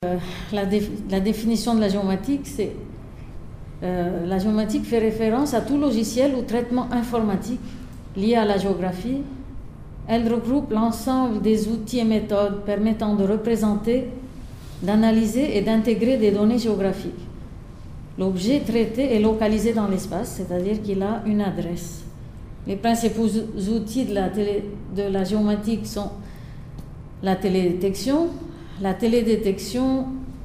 La définition de la géomatique, c'est la géomatique fait référence à tout logiciel ou traitement informatique lié à la géographie. Elle regroupe l'ensemble des outils et méthodes permettant de représenter, d'analyser et d'intégrer des données géographiques. L'objet traité est localisé dans l'espace, c'est-à-dire qu'il a une adresse. Les principaux outils de la géomatique sont la télédétection. La télédétection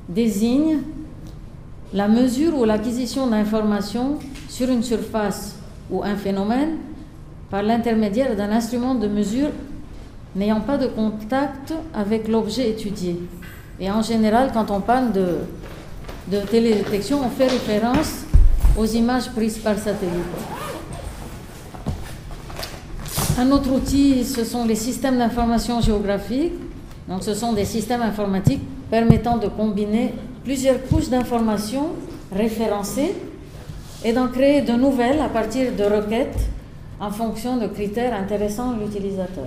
désigne la mesure ou l'acquisition d'informations sur une surface ou un phénomène par l'intermédiaire d'un instrument de mesure n'ayant pas de contact avec l'objet étudié. Et en général, quand on parle de télédétection, on fait référence aux images prises par satellite. Un autre outil, ce sont les systèmes d'information géographique. Donc, ce sont des systèmes informatiques permettant de combiner plusieurs couches d'informations référencées et d'en créer de nouvelles à partir de requêtes en fonction de critères intéressant l'utilisateur.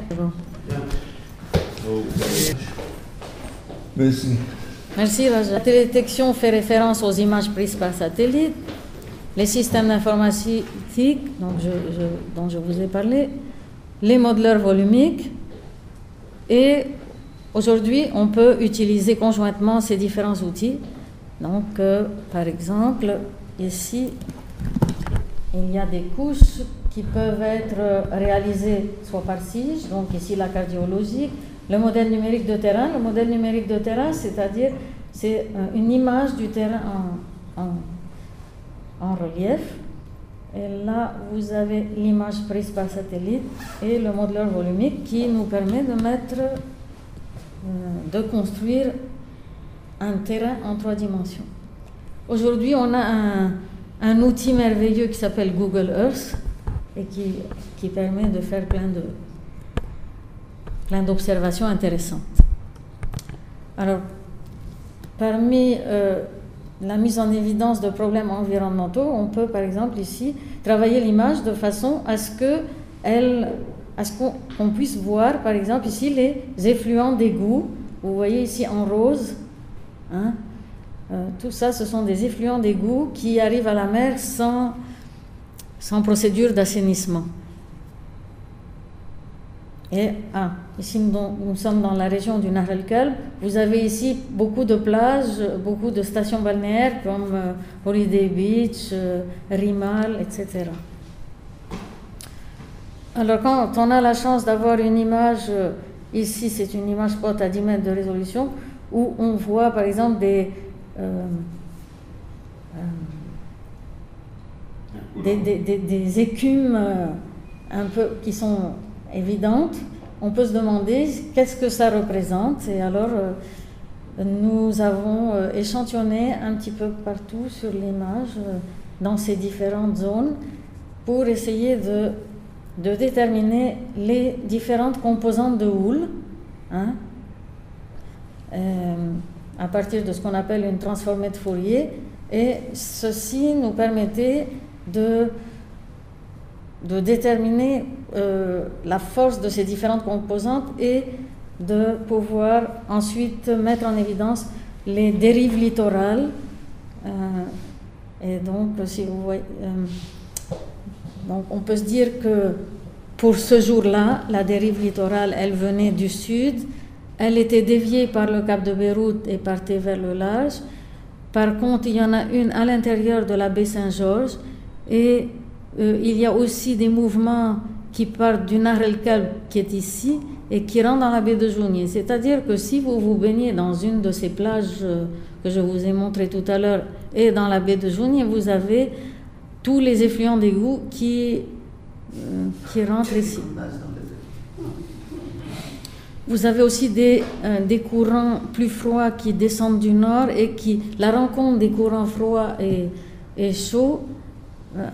Merci. Merci, Raja. La télédétection fait référence aux images prises par satellite, les systèmes d'informatique dont je vous ai parlé, les modeleurs volumiques et aujourd'hui, on peut utiliser conjointement ces différents outils. Donc, par exemple, ici, il y a des couches qui peuvent être réalisées soit par SIGE, donc ici la cardiologie, le modèle numérique de terrain. Le modèle numérique de terrain, c'est-à-dire, c'est une image du terrain en relief. Et là, vous avez l'image prise par satellite et le modeleur volumique qui nous permet de construire un terrain en 3 dimensions. Aujourd'hui, on a un outil merveilleux qui s'appelle Google Earth et qui permet de faire plein d'observations intéressantes. Alors, parmi la mise en évidence de problèmes environnementaux, on peut par exemple ici travailler l'image de façon à ce qu'on puisse voir, par exemple, ici, les effluents d'égouts. Vous voyez ici en rose. Hein, tout ça, ce sont des effluents d'égouts qui arrivent à la mer sans procédure d'assainissement. Et ici, nous sommes dans la région du Nahr el-Kalb. Vous avez ici beaucoup de plages, beaucoup de stations balnéaires comme Holiday Beach, Rimal, etc. Alors, quand on a la chance d'avoir une image, ici c'est une image spot à 10 mètres de résolution, où on voit par exemple des écumes un peu qui sont évidentes, on peut se demander qu'est-ce que ça représente. Et alors, nous avons échantillonné un petit peu partout sur l'image, dans ces différentes zones, pour essayer de déterminer les différentes composantes de houle, hein, à partir de ce qu'on appelle une transformée de Fourier, et ceci nous permettait de déterminer la force de ces différentes composantes et de pouvoir ensuite mettre en évidence les dérives littorales. Et donc, si vous voyez, donc on peut se dire que pour ce jour-là, la dérive littorale, elle venait du sud, elle était déviée par le cap de Beyrouth et partait vers le large. Par contre, il y en a une à l'intérieur de la baie Saint-Georges et il y a aussi des mouvements qui partent du Nahr el-Kalb qui est ici et qui rentrent dans la baie de Jounieh. C'est-à-dire que si vous vous baignez dans une de ces plages que je vous ai montrées tout à l'heure et dans la baie de Jounieh, vous avez tous les effluents d'égout qui rentrent ici. Vous avez aussi des courants plus froids qui descendent du nord et la rencontre des courants froids et chauds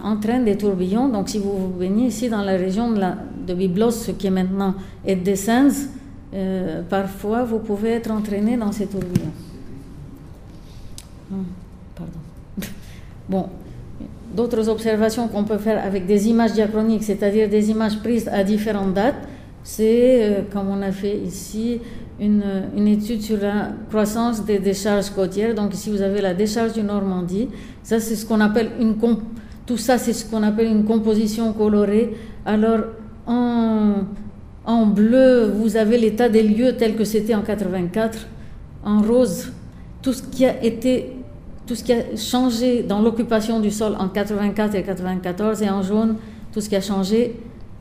entraîne des tourbillons. Donc si vous vous baignez ici dans la région de Byblos, ce qui est maintenant Edessens, parfois vous pouvez être entraîné dans ces tourbillons. Pardon. Bon. D'autres observations qu'on peut faire avec des images diachroniques, c'est-à-dire des images prises à différentes dates, c'est, comme on a fait ici, une étude sur la croissance des décharges côtières. Donc ici, vous avez la décharge du Normandie. Ça, c'est ce qu'on appelle tout ça, c'est ce qu'on appelle une composition colorée. Alors, en bleu, vous avez l'état des lieux tel que c'était en 84. En rose, tout ce qui a changé dans l'occupation du sol en 84 et 94. Et en jaune, tout ce qui a changé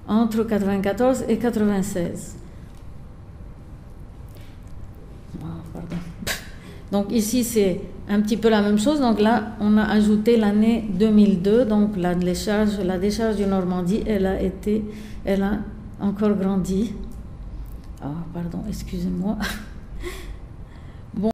entre 94 et 96. Donc ici, c'est un petit peu la même chose. Donc là, on a ajouté l'année 2002. Donc la décharge du Normandie, elle a encore grandi. Ah, pardon, excusez-moi.